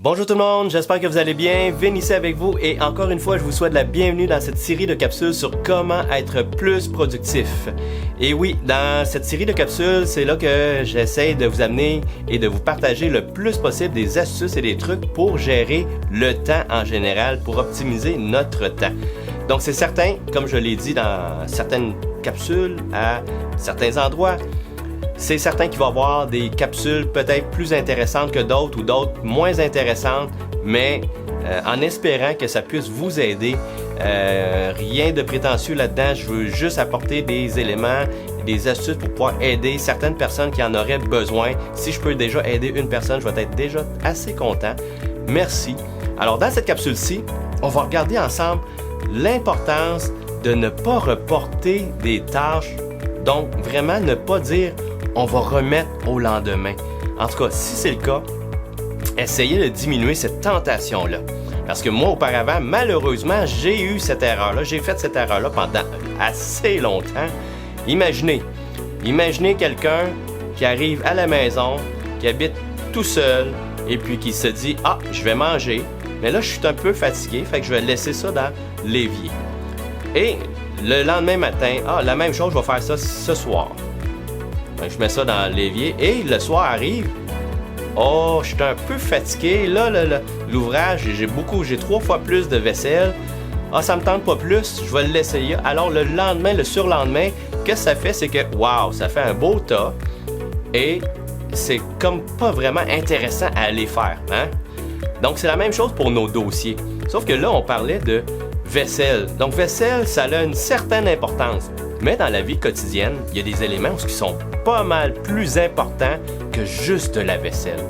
Bonjour tout le monde, j'espère que vous allez bien. Vin ici avec vous et encore une fois, je vous souhaite la bienvenue dans cette série de capsules sur comment être plus productif. Et oui, dans cette série de capsules, c'est là que j'essaie de vous amener et de vous partager le plus possible des astuces et des trucs pour gérer le temps en général, pour optimiser notre temps. Donc c'est certain, comme je l'ai dit dans certaines capsules, à certains endroits, c'est certain qu'il va y avoir des capsules peut-être plus intéressantes que d'autres ou d'autres moins intéressantes, mais en espérant que ça puisse vous aider. Rien de prétentieux là-dedans, je veux juste apporter des éléments, des astuces pour pouvoir aider certaines personnes qui en auraient besoin. Si je peux déjà aider une personne, je vais être déjà assez content. Merci. Alors dans cette capsule-ci, on va regarder ensemble l'importance de ne pas reporter des tâches. Donc vraiment ne pas dire on va remettre au lendemain. En tout cas, si c'est le cas, essayez de diminuer cette tentation-là. Parce que moi, auparavant, malheureusement, j'ai eu cette erreur-là. J'ai fait cette erreur-là pendant assez longtemps. Imaginez quelqu'un qui arrive à la maison, qui habite tout seul, et puis qui se dit « Ah, je vais manger, mais là, je suis un peu fatigué, fait que je vais laisser ça dans l'évier. » Et le lendemain matin, « Ah, la même chose, je vais faire ça ce soir. » Je mets ça dans l'évier et le soir arrive. Oh, je suis un peu fatigué. Là, l'ouvrage, j'ai 3 fois plus de vaisselle. Ah, ça me tente pas plus, je vais le laisser. Alors le lendemain, le surlendemain, qu'est-ce que ça fait? C'est que, waouh, ça fait un beau tas. Et c'est comme pas vraiment intéressant à aller faire. Hein? Donc c'est la même chose pour nos dossiers. Sauf que là, on parlait de vaisselle. Donc vaisselle, ça a une certaine importance. Mais dans la vie quotidienne, il y a des éléments qui sont pas mal plus importants que juste de la vaisselle.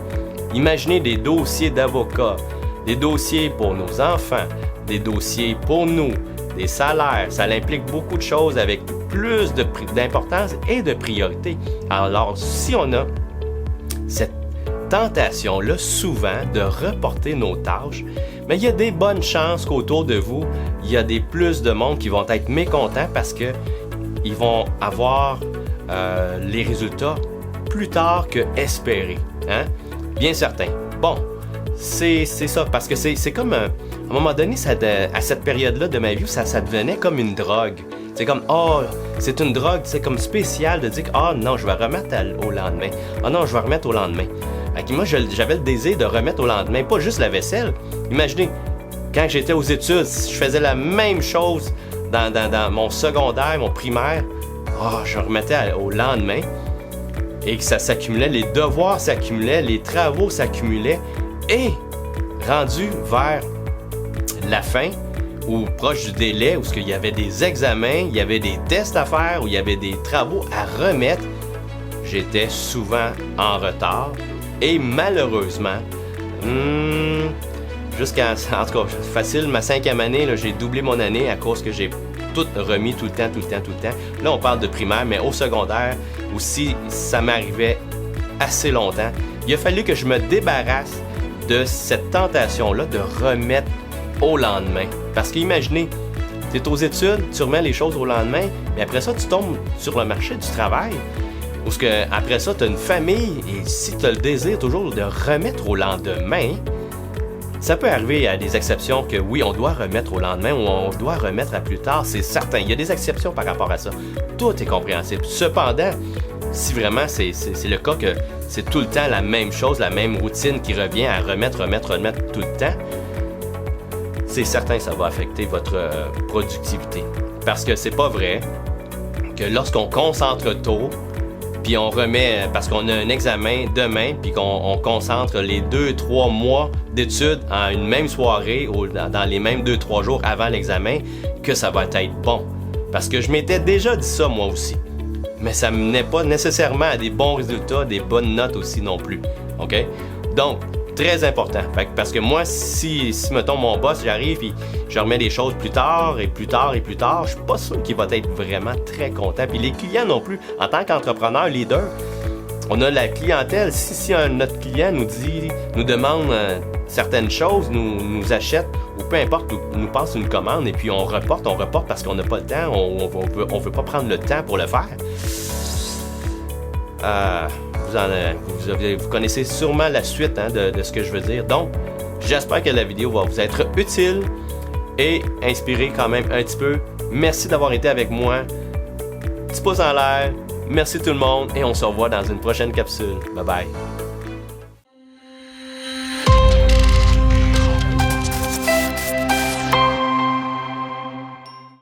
Imaginez des dossiers d'avocats, des dossiers pour nos enfants, des dossiers pour nous, des salaires. Ça implique beaucoup de choses avec plus d'importance et de priorité. Alors, si on a cette tentation-là, souvent, de reporter nos tâches, mais il y a des bonnes chances qu'autour de vous, il y a des plus de monde qui vont être mécontents parce que ils vont avoir les résultats plus tard que espérés. Hein? Bien certain. Bon, c'est ça, parce que c'est comme, à un moment donné, à cette période-là de ma vie, ça devenait comme une drogue. C'est comme, oh, c'est une drogue, c'est comme spécial de dire, ah non, je vais remettre au lendemain. Ah non, je vais remettre au lendemain. Fait moi, j'avais le désir de remettre au lendemain, pas juste la vaisselle. Imaginez, quand j'étais aux études, je faisais la même chose dans mon secondaire, mon primaire. Oh, je remettais au lendemain et que ça s'accumulait, les devoirs s'accumulaient, les travaux s'accumulaient et rendu vers la fin ou proche du délai où il y avait des examens, il y avait des tests à faire, où il y avait des travaux à remettre, j'étais souvent en retard et malheureusement, en tout cas, facile, ma 5e année, là, j'ai doublé mon année à cause que j'ai tout remis tout le temps. Là, on parle de primaire, mais au secondaire aussi, ça m'arrivait assez longtemps. Il a fallu que je me débarrasse de cette tentation-là de remettre au lendemain. Parce qu'imaginez, tu es aux études, tu remets les choses au lendemain, mais après ça, tu tombes sur le marché du travail. Parce que après ça, tu as une famille, et si tu as le désir toujours de remettre au lendemain, ça peut arriver à des exceptions que oui, on doit remettre au lendemain ou on doit remettre à plus tard, c'est certain. Il y a des exceptions par rapport à ça. Tout est compréhensible. Cependant, si vraiment c'est le cas que c'est tout le temps la même chose, la même routine qui revient à remettre tout le temps, c'est certain que ça va affecter votre productivité. Parce que c'est pas vrai que lorsqu'on concentre tôt, puis on remet, parce qu'on a un examen demain, puis qu'on concentre les 2-3 mois d'études en une même soirée ou dans les mêmes 2-3 jours avant l'examen, que ça va être bon. Parce que je m'étais déjà dit ça moi aussi. Mais ça ne menait pas nécessairement à des bons résultats, des bonnes notes aussi non plus. OK? Donc, très important. Parce que moi, si mettons mon boss, j'arrive et je remets les choses plus tard, je suis pas sûr qu'il va être vraiment très content. Puis les clients non plus. En tant qu'entrepreneur, leader, on a la clientèle. Si notre client nous demande certaines choses, nous achète, ou peu importe, nous passe une commande et puis on reporte parce qu'on n'a pas le temps, on veut pas prendre le temps pour le faire. Vous connaissez sûrement la suite de ce que je veux dire. Donc, J'espère que la vidéo va vous être utile et inspirer quand même un petit peu. Merci d'avoir été avec moi. Petit pouce en l'air. Merci tout le monde et on se revoit dans une prochaine capsule. Bye bye.